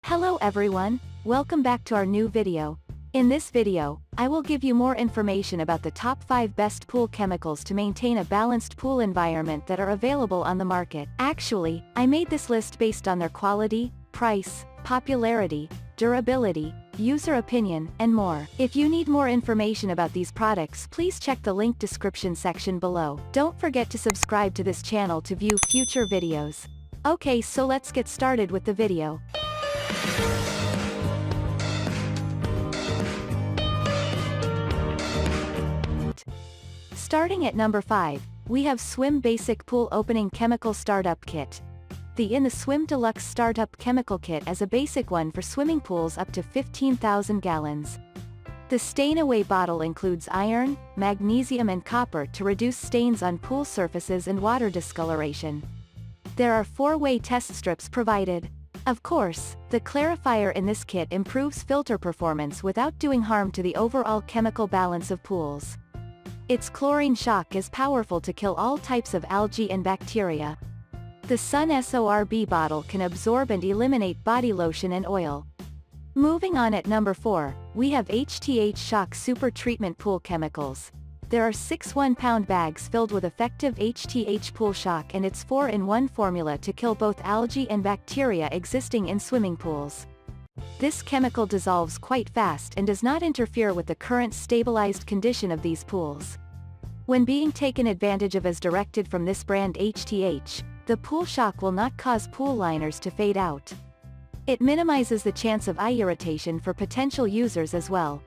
Hello everyone, welcome back to our new video. In this video, I will give you more information about the top 5 best pool chemicals to maintain a balanced pool environment that are available on the market. Actually, I made this list based on their quality, price, popularity, durability, user opinion, and more. If you need more information about these products, please check the link description section below. Don't forget to subscribe to this channel to view future videos. Okay, so let's get started with the video. Starting at number 5, we have Swim Basic Pool Opening Chemical Startup Kit. The Swim Deluxe Startup Chemical Kit is a basic one for swimming pools up to 15,000 gallons. The stain-away bottle includes iron, magnesium and copper to reduce stains on pool surfaces and water discoloration. There are 4-way test strips provided. Of course, the clarifier in this kit improves filter performance without doing harm to the overall chemical balance of pools. Its Chlorine Shock is powerful to kill all types of algae and bacteria. The Sun SORB bottle can absorb and eliminate body lotion and oil. Moving on at number 4, we have HTH Shock Super Treatment Pool Chemicals. There are 6 1-pound bags filled with effective HTH Pool Shock and its 4-in-1 formula to kill both algae and bacteria existing in swimming pools. This chemical dissolves quite fast and does not interfere with the current stabilized condition of these pools. When being taken advantage of as directed from this brand HTH, the pool shock will not cause pool liners to fade out. It minimizes the chance of eye irritation for potential users as well.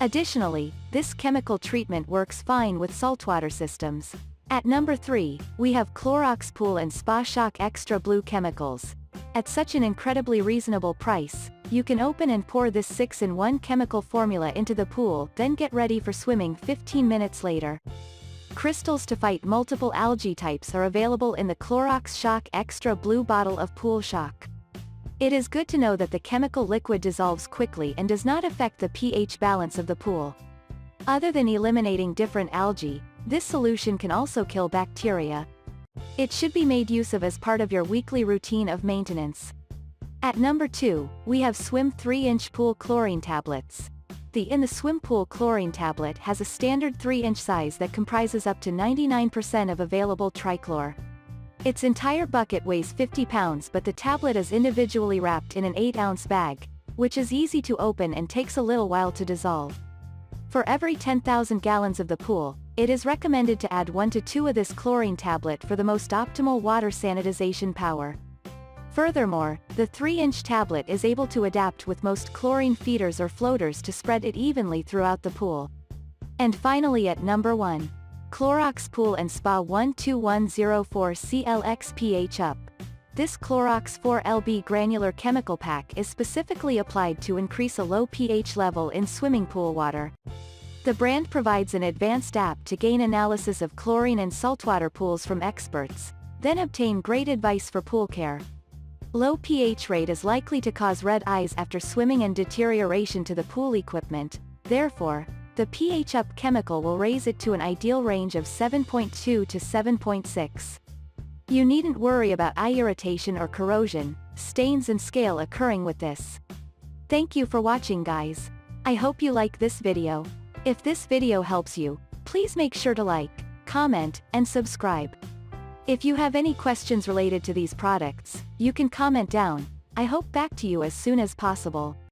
Additionally, this chemical treatment works fine with saltwater systems. At number 3, we have Clorox Pool and Spa Shock Extra Blue Chemicals. At such an incredibly reasonable price, you can open and pour this 6-in-1 chemical formula into the pool, then get ready for swimming 15 minutes later. Crystals to fight multiple algae types are available in the Clorox Shock Extra Blue bottle of Pool Shock. It is good to know that the chemical liquid dissolves quickly and does not affect the pH balance of the pool. Other than eliminating different algae, this solution can also kill bacteria. It should be made use of as part of your weekly routine of maintenance. At number 2, we have Swim 3-inch Pool Chlorine Tablets. The Swim Pool Chlorine Tablet has a standard 3-inch size that comprises up to 99% of available trichlor. Its entire bucket weighs 50 pounds, but the tablet is individually wrapped in an 8-ounce bag, which is easy to open and takes a little while to dissolve. For every 10,000 gallons of the pool, it is recommended to add 1 to 2 of this chlorine tablet for the most optimal water sanitization power. Furthermore, the 3-inch tablet is able to adapt with most chlorine feeders or floaters to spread it evenly throughout the pool. And finally at number 1. Clorox Pool and Spa 12104 CLX pH Up. This Clorox 4LB granular chemical pack is specifically applied to increase a low pH level in swimming pool water. The brand provides an advanced app to gain analysis of chlorine and saltwater pools from experts, then obtain great advice for pool care. Low pH rate is likely to cause red eyes after swimming and deterioration to the pool equipment, therefore, the pH Up chemical will raise it to an ideal range of 7.2 to 7.6. You needn't worry about eye irritation or corrosion, stains and scale occurring with this. Thank you for watching guys. I hope you like this video. If this video helps you, please make sure to like, comment, and subscribe. If you have any questions related to these products, you can comment down. I hope back to you as soon as possible.